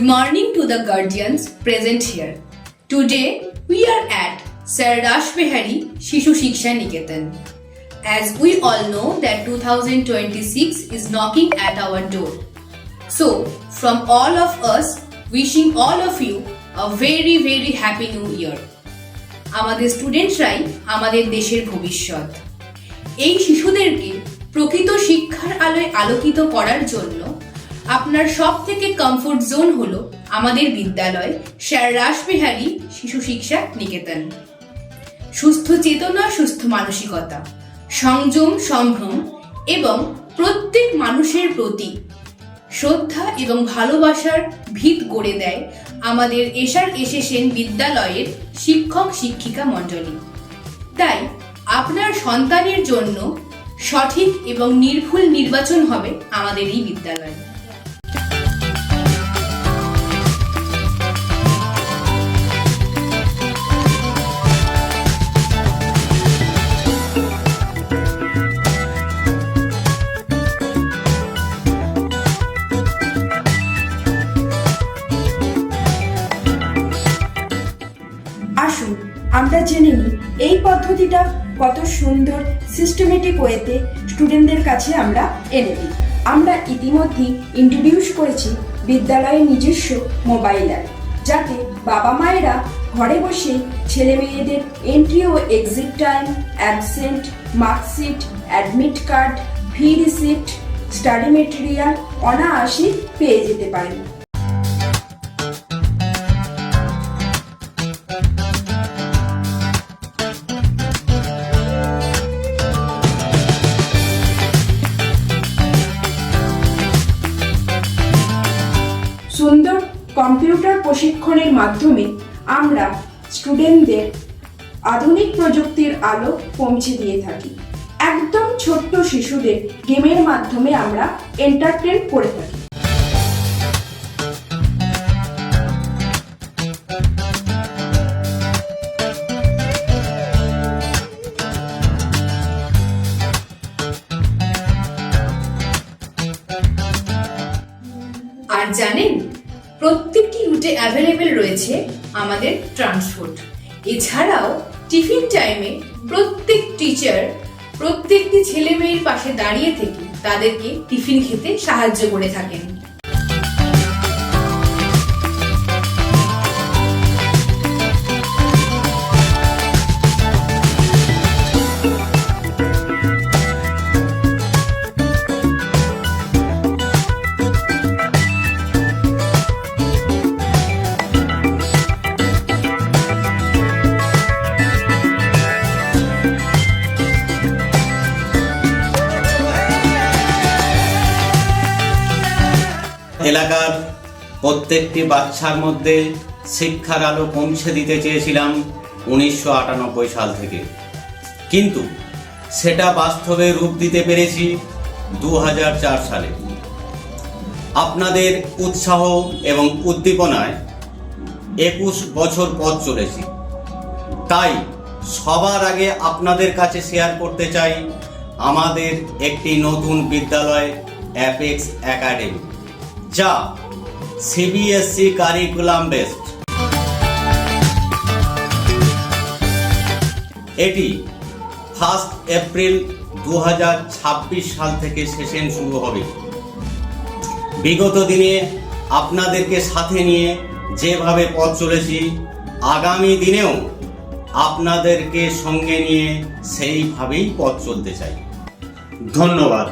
Good morning to the guardians present here. Today we are at Sir Rashbihari Shishu Shiksha Niketan. As we all know that 2026 is knocking at our door. So from all of us wishing all of you a very happy new year. আমাদের স্টুডেন্টরাই আমাদের দেশের ভবিষ্যৎ। এই শিশুদেরকে প্রকৃত শিক্ষার আলোয় আলোকিত করার জন্য আপনার সবথেকে কমফোর্ট জোন হলো আমাদের বিদ্যালয় স্যার রাসবিহারী শিশু শিক্ষা নিকেতন। সুস্থ চেতনা, সুস্থ মানসিকতা, সংযম, সম্ভ্রম এবং প্রত্যেক মানুষের প্রতি শ্রদ্ধা এবং ভালোবাসার ভিত গড়ে দেয় আমাদের এসএসএন বিদ্যালয়ের শিক্ষক শিক্ষিকা মণ্ডলী। তাই আপনার সন্তানের জন্য সঠিক এবং নির্ভুল নির্বাচন হবে আমাদের এই বিদ্যালয়। আসুন আমরা জেনে নিই এই পদ্ধতিটা কত সুন্দর সিস্টেমেটিক ওয়েতে স্টুডেন্টদের কাছে আমরা এনে দিই। আমরা ইতিমধ্যেই ইন্ট্রোডিউস করেছি বিদ্যালয়ের নিজস্ব মোবাইল অ্যাপ, যাতে বাবা মায়েরা ঘরে বসে ছেলে মেয়েদের এন্ট্রি ও exit time, absent, marksheet, admit card, fee receipt, study material অনায়াসে পেয়ে যেতে পারেন। সুন্দর কম্পিউটার প্রশিক্ষণের মাধ্যমে আমরা স্টুডেন্টদের আধুনিক প্রযুক্তির আলো পৌঁছে দিয়ে থাকি। একদম ছোট্ট শিশুদের গেমের মাধ্যমে আমরা এন্টারটেইন করে থাকি। আর জানেন, প্রত্যেকটি রুটে অ্যাভেলেবেল রয়েছে আমাদের ট্রান্সপোর্ট। এছাড়াও টিফিন টাইমে প্রত্যেক টিচার প্রত্যেকটি ছেলে মেয়ের পাশে দাঁড়িয়ে থেকে তাদেরকে টিফিন খেতে সাহায্য করে থাকেন। এলাকার প্রত্যেকটি বাচ্চার মধ্যে শিক্ষার আলো পৌঁছে দিতে চেয়েছিলাম 1998 সাল থেকে, কিন্তু সেটা বাস্তবে রূপ দিতে পেরেছি 2004 সালে। আপনাদের উৎসাহ এবং উদ্দীপনায় 21 বছর পথ চলেছি। তাই সবার আগে আপনাদের কাছে শেয়ার করতে চাই আমাদের একটি নতুন বিদ্যালয় অ্যাপেক্স একাডেমি, যা সিবিএসই কারিকুলাম বেসড। এটি 1 এপ্রিল 2026 সাল থেকে সেশন শুরু হবে। বিগত দিনে আপনাদেরকে সাথে নিয়ে যেভাবে পথ চলেছি, আগামী দিনেও আপনাদেরকে সঙ্গে নিয়ে সেইভাবেই পথ চলতে চাই। ধন্যবাদ।